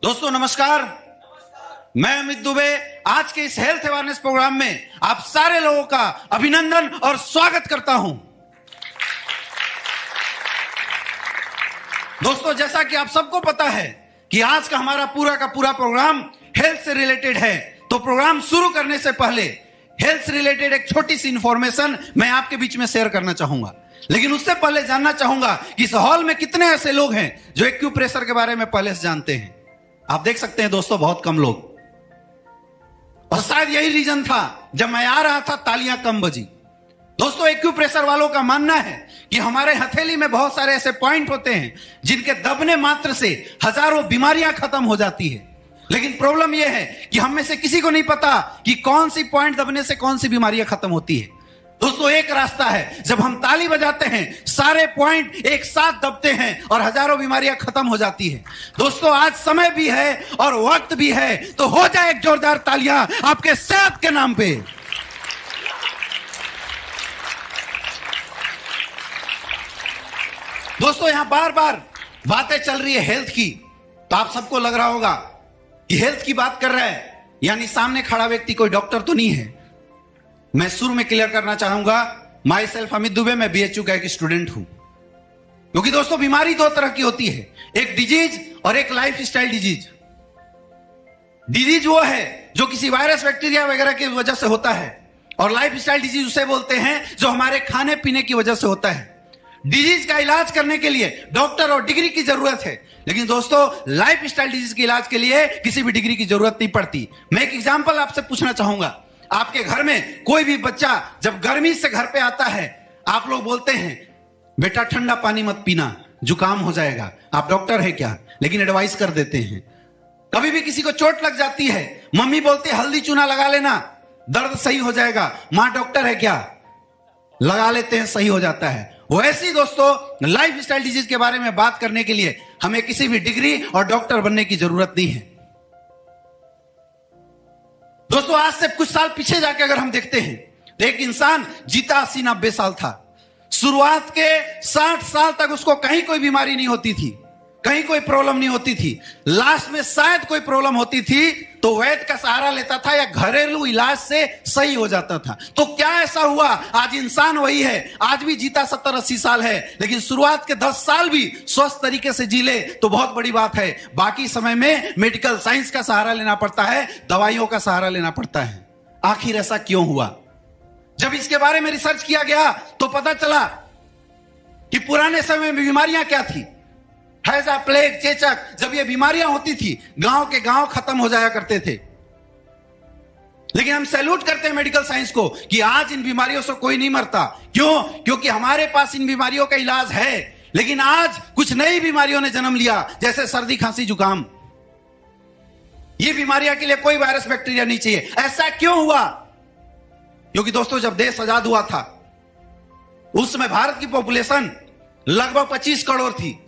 दोस्तों नमस्कार, मैं अमित दुबे आज के इस हेल्थ अवेयरनेस प्रोग्राम में आप सारे लोगों का अभिनंदन और स्वागत करता हूं। दोस्तों जैसा कि आप सबको पता है कि आज का हमारा पूरा प्रोग्राम हेल्थ से रिलेटेड है, तो प्रोग्राम शुरू करने से पहले हेल्थ से रिलेटेड एक छोटी सी इंफॉर्मेशन मैं आपके बीच में शेयर करना चाहूंगा। लेकिन उससे पहले जानना चाहूंगा कि इस हॉल में कितने ऐसे लोग हैं जो एक्यूप्रेशर के बारे में पहले से जानते हैं। आप देख सकते हैं दोस्तों, बहुत कम लोग, और शायद यही रीजन था जब मैं आ रहा था तालियां कम बजी। दोस्तों एक्यूप्रेशर वालों का मानना है कि हमारे हथेली में बहुत सारे ऐसे पॉइंट होते हैं जिनके दबने मात्र से हजारों बीमारियां खत्म हो जाती है। लेकिन प्रॉब्लम यह है कि हम में से किसी को नहीं पता कि कौन सी पॉइंट दबने से कौन सी बीमारियां खत्म होती है। दोस्तों एक रास्ता है, जब हम ताली बजाते हैं सारे पॉइंट एक साथ दबते हैं और हजारों बीमारियां खत्म हो जाती है। दोस्तों आज समय भी है और वक्त भी है, तो हो जाए एक जोरदार तालियां आपके सेहत के नाम पे। दोस्तों यहां बार बार बातें चल रही है हेल्थ की, तो आप सबको लग रहा होगा कि हेल्थ की बात कर रहा है यानी सामने खड़ा व्यक्ति कोई डॉक्टर तो नहीं है। मैं शुरू में क्लियर करना चाहूंगा, माई सेल्फ अमित दुबे, मैं बीएचयू का एक स्टूडेंट हूं। क्योंकि दोस्तों बीमारी दो तरह की होती है, एक डिजीज और एक लाइफ स्टाइल डिजीज। डिजीज वो है जो किसी वायरस बैक्टीरिया वगैरह की वजह से होता है, और लाइफ स्टाइल डिजीज उसे बोलते हैं जो हमारे खाने पीने की वजह से होता है। डिजीज का इलाज करने के लिए डॉक्टर और डिग्री की जरूरत है, लेकिन दोस्तों लाइफ स्टाइल डिजीज के इलाज के लिए किसी भी डिग्री की जरूरत नहीं पड़ती। मैं एक एग्जांपल आपसे पूछना चाहूंगा। आपके घर में कोई भी बच्चा जब गर्मी से घर पे आता है, आप लोग बोलते हैं बेटा ठंडा पानी मत पीना, जुकाम हो जाएगा। आप डॉक्टर है क्या, लेकिन एडवाइस कर देते हैं। कभी भी किसी को चोट लग जाती है, मम्मी बोलती है हल्दी चूना लगा लेना, दर्द सही हो जाएगा। मां डॉक्टर है क्या, लगा लेते हैं, सही हो जाता है। वैसे ही दोस्तों लाइफ स्टाइल डिजीज के बारे में बात करने के लिए हमें किसी भी डिग्री और डॉक्टर बनने की जरूरत नहीं है। दोस्तों आज से कुछ साल पीछे जाके अगर हम देखते हैं तो एक इंसान जीता 80-90 साल था। शुरुआत के 60 साल तक उसको कहीं कोई बीमारी नहीं होती थी, कहीं कोई प्रॉब्लम नहीं होती थी। लास्ट में शायद कोई प्रॉब्लम होती थी तो वैद्य का सहारा लेता था या घरेलू इलाज से सही हो जाता था। तो क्या ऐसा हुआ, आज इंसान वही है, आज भी जीता 70-80 साल है, लेकिन शुरुआत के 10 साल भी स्वस्थ तरीके से जी ले तो बहुत बड़ी बात है। बाकी समय में मेडिकल साइंस का सहारा लेना पड़ता है, दवाइयों का सहारा लेना पड़ता है। आखिर ऐसा क्यों हुआ? जब इसके बारे में रिसर्च किया गया तो पता चला कि पुराने समय में बीमारियां क्या थी। हैजा, प्लेग, चेचक, जब ये बीमारियां होती थी गांव के गांव खत्म हो जाया करते थे। लेकिन हम सैल्यूट करते हैं मेडिकल साइंस को कि आज इन बीमारियों से कोई नहीं मरता। क्यों? क्योंकि हमारे पास इन बीमारियों का इलाज है। लेकिन आज कुछ नई बीमारियों ने जन्म लिया, जैसे सर्दी, खांसी, जुकाम। ये बीमारियां के लिए कोई वायरस बैक्टीरिया नहीं चाहिए। ऐसा क्यों हुआ? क्योंकि दोस्तों जब देश आजाद हुआ था उस समय भारत की पॉपुलेशन लगभग 25 करोड़ थी।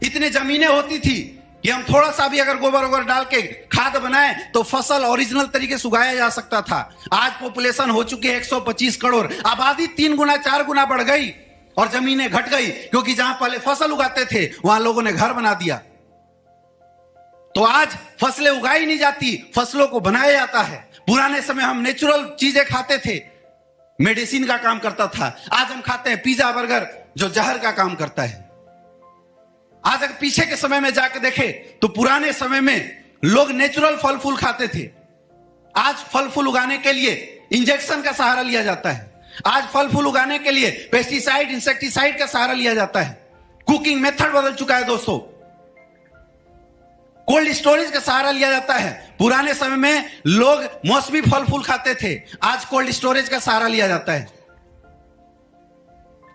इतनी जमीनें होती थी कि हम थोड़ा सा भी अगर गोबर वोबर डाल के खाद बनाए तो फसल ओरिजिनल तरीके से उगाया जा सकता था। आज पॉपुलेशन हो चुकी है 125 करोड़, आबादी 3 गुना 4 गुना बढ़ गई और जमीनें घट गई, क्योंकि जहां पहले फसल उगाते थे वहां लोगों ने घर बना दिया। तो आज फसलें उगाई नहीं जाती, फसलों को बनाया जाता है। पुराने समय हम नेचुरल चीजें खाते थे, मेडिसिन का काम करता था। आज हम खाते हैं पिज्जा, बर्गर, जो जहर का काम करता है। आज अगर पीछे के समय में जाकर देखें तो पुराने समय में लोग नेचुरल फल फूल खाते थे। आज फल फूल उगाने के लिए इंजेक्शन का सहारा लिया जाता है। आज फल फूल उगाने के लिए पेस्टिसाइड, इंसेक्टिसाइड का सहारा लिया जाता है। कुकिंग मेथड बदल चुका है दोस्तों। कोल्ड स्टोरेज का सहारा लिया जाता है। पुराने समय में लोग मौसमी फल फूल खाते थे, आज कोल्ड स्टोरेज का सहारा लिया जाता है।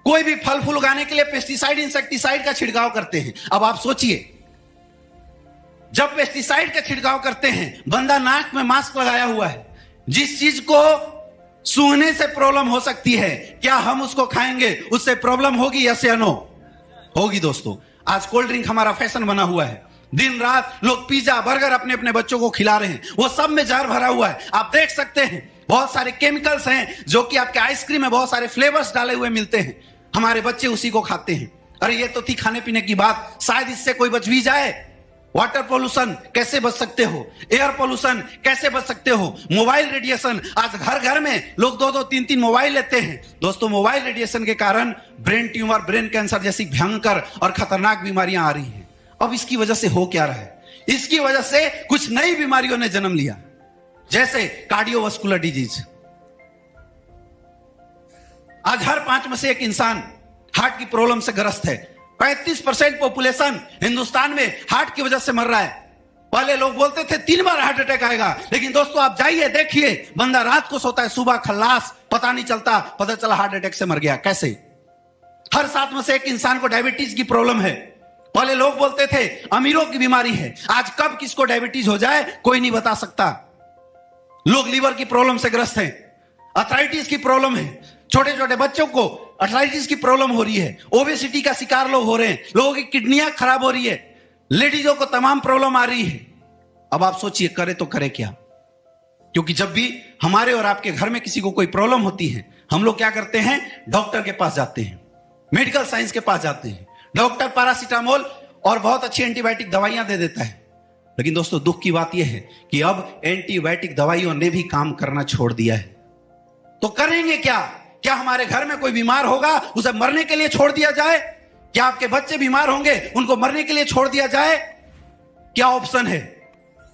कोई भी फल फूल उगाने के लिए पेस्टिसाइड, इंसेक्टिसाइड का छिड़काव करते हैं। अब आप सोचिए, जब पेस्टिसाइड का छिड़काव करते हैं, बंदा नाक में मास्क लगाया हुआ है, जिस चीज को सूंघने से प्रॉब्लम हो सकती है, क्या हम उसको खाएंगे उससे प्रॉब्लम होगी? यस या नो? होगी दोस्तों। आज कोल्ड ड्रिंक हमारा फैशन बना हुआ है। दिन रात लोग पिज्जा, बर्गर अपने अपने बच्चों को खिला रहे हैं, वो सब में जहर भरा हुआ है। आप देख सकते हैं बहुत सारे केमिकल्स हैं जो कि आपके आइसक्रीम में बहुत सारे फ्लेवर्स डाले हुए मिलते हैं। हमारे बच्चे उसी को खाते हैं। अरे ये तो थी खाने पीने की बात, शायद इससे कोई बच भी जाए। वाटर पोल्यूशन कैसे बच सकते हो, एयर पोल्यूशन कैसे बच सकते हो, मोबाइल रेडिएशन, आज घर घर में लोग 2-2, 3-3 मोबाइल लेते हैं। दोस्तों मोबाइल रेडिएशन के कारण ब्रेन ट्यूमर, ब्रेन कैंसर जैसी भयंकर और खतरनाक बीमारियां आ रही हैं। अब इसकी वजह से हो क्या रहा है? इसकी वजह से कुछ नई बीमारियों ने जन्म लिया, जैसे कार्डियोवास्कुलर डिजीज। आज हर 5 में से एक इंसान हार्ट की प्रॉब्लम से ग्रस्त है। 35% पॉपुलेशन हिंदुस्तान में हार्ट की वजह से मर रहा है। पहले लोग बोलते थे 3 बार हार्ट अटैक आएगा, लेकिन दोस्तों आप जाइए देखिए, बंदा रात को सोता है, सुबह खल्लास, पता नहीं चलता, पता चला हार्ट अटैक से मर गया। कैसे? हर 7 में से एक इंसान को डायबिटीज की प्रॉब्लम है। पहले लोग बोलते थे अमीरों की बीमारी है, आज कब किसको डायबिटीज हो जाए कोई नहीं बता सकता। लोग लीवर की प्रॉब्लम से ग्रस्त हैं, अर्थराइटिस की प्रॉब्लम है, छोटे छोटे बच्चों को अर्थराइटिस की प्रॉब्लम हो रही है, ओबेसिटी का शिकार लोग हो रहे हैं, लोगों की किडनियां खराब हो रही है, लेडीजों को तमाम प्रॉब्लम आ रही है। अब आप सोचिए करे तो करे क्या? क्योंकि जब भी हमारे और आपके घर में किसी को कोई प्रॉब्लम होती है, हम लोग क्या करते हैं? डॉक्टर के पास जाते हैं, मेडिकल साइंस के पास जाते हैं। डॉक्टर पैरासीटामोल और बहुत अच्छी एंटीबायोटिक दवाइयां दे देता है। लेकिन दोस्तों दुख की बात यह है कि अब एंटीबायोटिक दवाइयों ने भी काम करना छोड़ दिया है। तो करेंगे क्या? क्या हमारे घर में कोई बीमार होगा, उसे मरने के लिए छोड़ दिया जाए? क्या आपके बच्चे बीमार होंगे, उनको मरने के लिए छोड़ दिया जाए? क्या ऑप्शन है?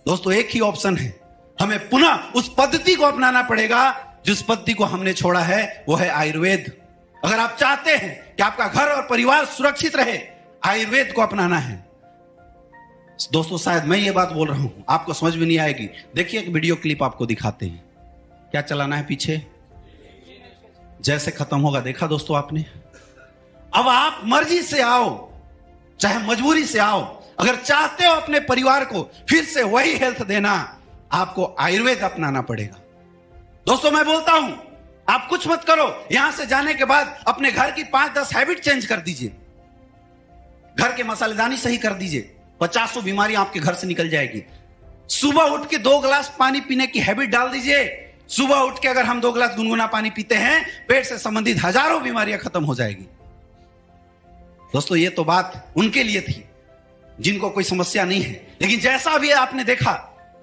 दोस्तों एक ही ऑप्शन है, हमें पुनः उस पद्धति को अपनाना पड़ेगा जिस पद्धति को हमने छोड़ा है, वो है आयुर्वेद। अगर आप चाहते हैं कि आपका घर और परिवार सुरक्षित रहे, आयुर्वेद को अपनाना है। दोस्तों शायद मैं ये बात बोल रहा हूं, आपको समझ में नहीं आएगी। देखिए एक वीडियो क्लिप आपको दिखाते हैं। क्या चलाना है पीछे? जैसे खत्म होगा, देखा दोस्तों आपने? अब आप मर्जी से आओ चाहे मजबूरी से आओ, अगर चाहते हो अपने परिवार को फिर से वही हेल्थ देना, आपको आयुर्वेद अपनाना पड़ेगा। दोस्तों मैं बोलता हूं, आप कुछ मत करो, यहां से जाने के बाद अपने घर की 5-10 हैबिट चेंज कर दीजिए। घर के मसालेदानी सही कर दीजिए, 50 बीमारियां आपके घर से निकल जाएगी। सुबह उठ के 2 गिलास पानी पीने की हैबिट डाल दीजिए। सुबह उठ के अगर हम 2 गिलास गुनगुना पानी पीते हैं, पेट से संबंधित हजारों बीमारियां खत्म हो जाएगी। दोस्तों ये तो बात उनके लिए थी जिनको कोई समस्या नहीं है, लेकिन जैसा भी आपने देखा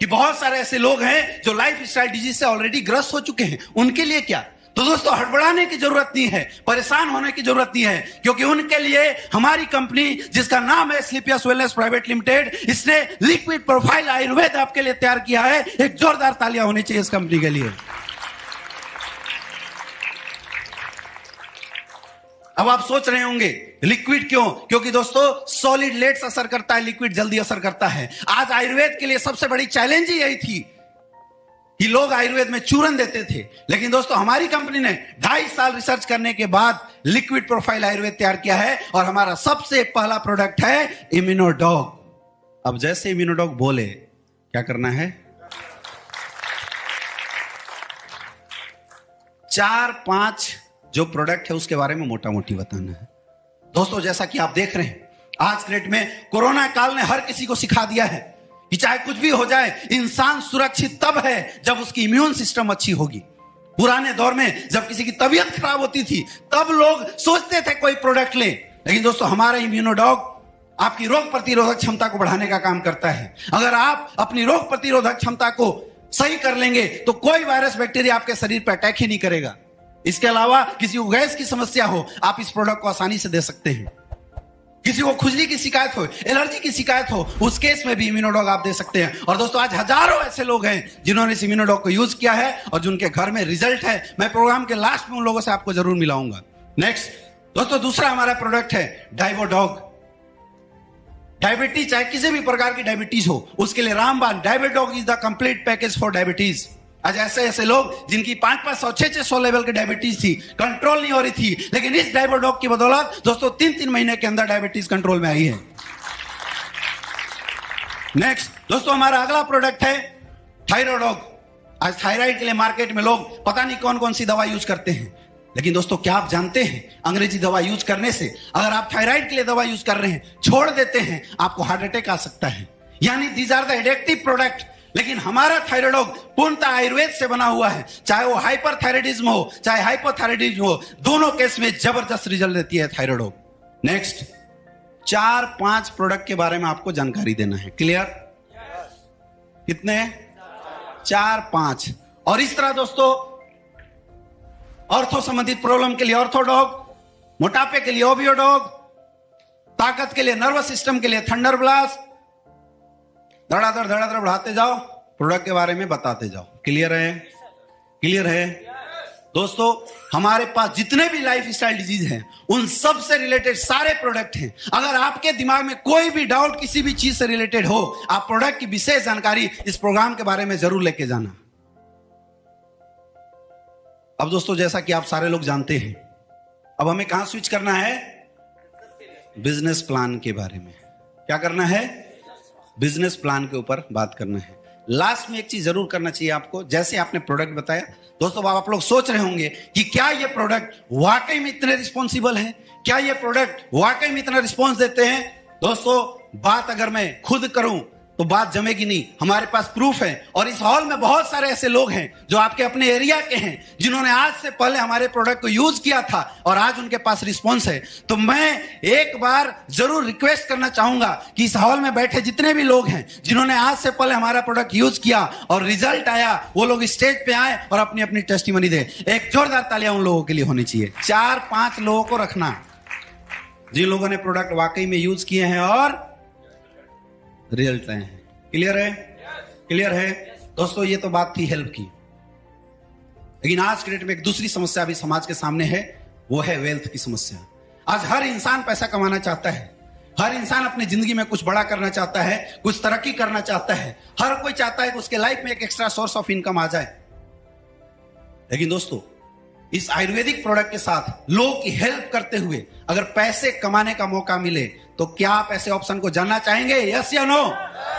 कि बहुत सारे ऐसे लोग हैं जो लाइफ स्टाइल डिजीज से ऑलरेडी ग्रस्त हो चुके हैं, उनके लिए क्या? तो दोस्तों हड़बड़ाने की जरूरत नहीं है, परेशान होने की जरूरत नहीं है, क्योंकि उनके लिए हमारी कंपनी जिसका नाम है स्लीपियस वेलनेस प्राइवेट लिमिटेड, इसने लिक्विड प्रोफाइल आयुर्वेद आपके लिए तैयार किया है। एक जोरदार तालियां होनी चाहिए इस कंपनी के लिए। अब आप सोच रहे होंगे लिक्विड क्यों? क्योंकि दोस्तों सॉलिड लेट्स असर करता है, लिक्विड जल्दी असर करता है। आज आयुर्वेद के लिए सबसे बड़ी चैलेंज ही यही थी कि लोग आयुर्वेद में चूरन देते थे, लेकिन दोस्तों हमारी कंपनी ने 2.5 साल रिसर्च करने के बाद लिक्विड प्रोफाइल आयुर्वेद तैयार किया है, और हमारा सबसे पहला प्रोडक्ट है इम्यूनोडॉग। अब जैसे इम्यूनोडॉग बोले क्या करना है? 4-5 जो प्रोडक्ट है उसके बारे में मोटा मोटी बताना है। दोस्तों जैसा कि आप देख रहे हैं, आज के डेट में कोरोना काल ने हर किसी को सिखा दिया है कि चाहे कुछ भी हो जाए, इंसान सुरक्षित तब है जब उसकी इम्यून सिस्टम अच्छी होगी। पुराने दौर में जब किसी की तबीयत खराब होती थी, तब लोग सोचते थे कोई प्रोडक्ट ले, लेकिन दोस्तों हमारा इम्यूनोडॉग आपकी रोग प्रतिरोधक क्षमता को बढ़ाने का काम करता है। अगर आप अपनी रोग प्रतिरोधक क्षमता को सही कर लेंगे तो कोई वायरस बैक्टीरिया आपके शरीर पर अटैक ही नहीं करेगा। इसके अलावा किसी को गैस की समस्या हो, आप इस प्रोडक्ट को आसानी से दे सकते हैं। किसी को खुजली की शिकायत हो, एलर्जी की शिकायत हो, उस केस में भी इम्यूनोडॉग आप दे सकते हैं। और दोस्तों आज हजारों ऐसे लोग हैं जिन्होंने इस इम्यूनोडॉग को यूज किया है और जिनके घर में रिजल्ट है। मैं प्रोग्राम के लास्ट में उन लोगों से आपको जरूर मिलाऊंगा। नेक्स्ट दोस्तों दूसरा हमारा प्रोडक्ट है डाइबोडॉग। डायबिटीज, चाहे किसी भी प्रकार की डायबिटीज हो, उसके लिए रामबाण डायबोडॉग is the complete package for diabetes. आज ऐसे ऐसे लोग जिनकी 500, 600 लेवल की डायबिटीज थी, कंट्रोल नहीं हो रही थी, लेकिन इस डायबोडॉग की बदौलत दोस्तों 3-3 महीने के अंदर डायबिटीज कंट्रोल में आई है। नेक्स्ट दोस्तों हमारा अगला प्रोडक्ट है थायरोडॉग। आज थायराइड के लिए मार्केट में लोग पता नहीं कौन कौन सी दवा यूज करते हैं, लेकिन दोस्तों क्या आप जानते हैं अंग्रेजी दवा यूज करने से, अगर आप थायराइड के लिए दवा यूज कर रहे हैं, छोड़ देते हैं, आपको हार्ट अटैक आ सकता है। यानी these are the addictive product. लेकिन हमारा थायरोडॉग पूर्णतः आयुर्वेद से बना हुआ है, चाहे वो हाइपरथायराइडिज्म हो चाहे हाइपोथायराइडिज्म हो, दोनों केस में जबरदस्त रिजल्ट देती है थायरोडॉग। नेक्स्ट 4-5 प्रोडक्ट के बारे में आपको जानकारी देना है। क्लियर? कितने? 4-5। और इस तरह दोस्तों, ऑर्थो संबंधित प्रॉब्लम के लिए ऑर्थोडॉग, मोटापे के लिए ओबियोडॉग, ताकत के लिए नर्वस सिस्टम के लिए थंडर ब्लास्ट, धड़ाधड़ धड़ाधड़ बढ़ाते जाओ, प्रोडक्ट के बारे में बताते जाओ। क्लियर है? क्लियर है दोस्तों? हमारे पास जितने भी लाइफ स्टाइल डिजीज हैं, उन सब से रिलेटेड सारे प्रोडक्ट हैं। अगर आपके दिमाग में कोई भी डाउट किसी भी चीज से रिलेटेड हो, आप प्रोडक्ट की विशेष जानकारी इस प्रोग्राम के बारे में जरूर लेके जाना। अब दोस्तों, जैसा कि आप सारे लोग जानते हैं, अब हमें कहां स्विच करना है? बिजनेस प्लान के बारे में। क्या करना है? बिजनेस प्लान के ऊपर बात करना है। लास्ट में एक चीज जरूर करना चाहिए आपको। जैसे आपने प्रोडक्ट बताया दोस्तों, आप लोग सोच रहे होंगे कि क्या ये प्रोडक्ट वाकई में इतने रिस्पॉन्सिबल हैं? क्या ये प्रोडक्ट वाकई में इतना रिस्पॉन्स देते हैं? दोस्तों, बात अगर मैं खुद करूं तो बात जमेगी नहीं। हमारे पास प्रूफ है, और इस हॉल में बहुत सारे ऐसे लोग हैं जो आपके अपने एरिया के हैं, जिन्होंने आज से पहले हमारे प्रोडक्ट को यूज किया था और आज उनके पास रिस्पॉन्स है। तो मैं एक बार जरूर रिक्वेस्ट करना चाहूंगा कि इस हॉल में बैठे जितने भी लोग हैं जिन्होंने आज से पहले हमारा प्रोडक्ट यूज किया और रिजल्ट आया, वो लोग स्टेज पे आए और अपनी अपनी टेस्टिमनी दे। एक जोरदार तालियां उन लोगों के लिए होनी चाहिए। 4-5 लोगों को रखना जिन लोगों ने प्रोडक्ट वाकई में यूज किए हैं और रिजल्ट आए हैं। क्लियर है? क्लियर है दोस्तों? ये तो बात थी हेल्प की, लेकिन आज के डेट में एक दूसरी समस्या भी समाज के सामने है, वो है वेल्थ की समस्या। आज हर इंसान पैसा कमाना चाहता है, हर इंसान अपनी जिंदगी में कुछ बड़ा करना चाहता है, कुछ तरक्की करना चाहता है। हर कोई चाहता है कि उसके लाइफ में एक एक्स्ट्रा सोर्स ऑफ इनकम आ जाए। लेकिन दोस्तों, इस आयुर्वेदिक प्रोडक्ट के साथ लोगों की हेल्प करते हुए अगर पैसे कमाने का मौका मिले, तो क्या आप ऐसे ऑप्शन को जानना चाहेंगे? यस या नो?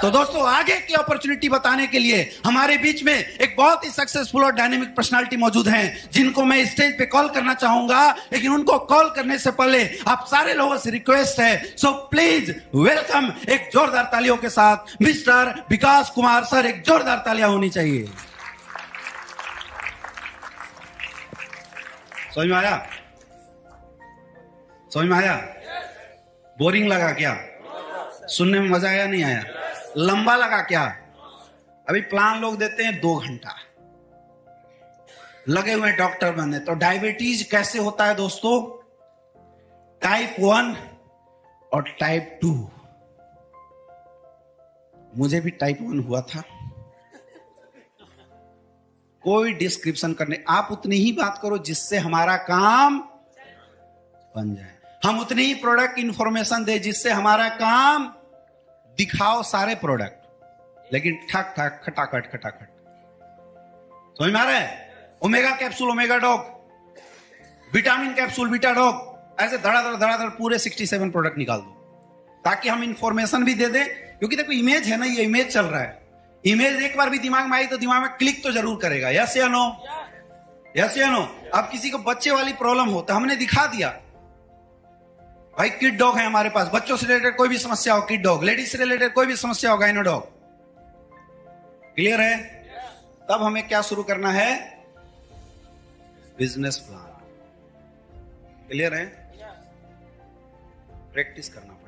तो दोस्तों, आगे की अपॉर्चुनिटी बताने के लिए हमारे बीच में एक बहुत ही सक्सेसफुल और डायनेमिक पर्सनालिटी मौजूद हैं, जिनको मैं स्टेज पे कॉल करना चाहूंगा। लेकिन उनको कॉल करने से पहले आप सारे लोगों से रिक्वेस्ट है, सो प्लीज वेलकम एक जोरदार तालियों के साथ मिस्टर विकास कुमार सर। एक जोरदार तालियां होनी चाहिए। समझ में आया? समझ में आया? बोरिंग लगा क्या? सुनने में मजा आया नहीं आया? लंबा लगा क्या? अभी प्लान लोग देते हैं 2 घंटा, लगे हुए डॉक्टर बनने। तो डायबिटीज कैसे होता है दोस्तों? टाइप 1 और टाइप 2। मुझे भी टाइप 1 हुआ था। कोई डिस्क्रिप्शन करने, आप उतनी ही बात करो जिससे हमारा काम बन जाए। हम उतनी ही प्रोडक्ट इंफॉर्मेशन दे जिससे हमारा काम, दिखाओ सारे प्रोडक्ट, लेकिन ठक ठक खटाखट खटाखट। समझ में आ रहा है? Omega capsule omega dog, vitamin capsule beta dog, ऐसे धड़ाधड़ धड़ाधड़ पूरे 67 प्रोडक्ट निकाल दो, ताकि हम इंफॉर्मेशन भी दे दें। क्योंकि देखो, इमेज है ना, ये इमेज चल रहा है। इमेज एक बार भी दिमाग में आई तो दिमाग में क्लिक तो जरूर करेगा। यस या नो? यस या नो? अब किसी को बच्चे वाली प्रॉब्लम हो तो हमने दिखा दिया, भाई किड डॉग है हमारे पास। बच्चों से रिलेटेड कोई भी समस्या हो, किड डॉग। लेडीज से रिलेटेड कोई भी समस्या हो, गाइनो डॉग। क्लियर है? तब हमें क्या शुरू करना है? Business plan. क्लियर है? प्रैक्टिस करना पड़ेगा।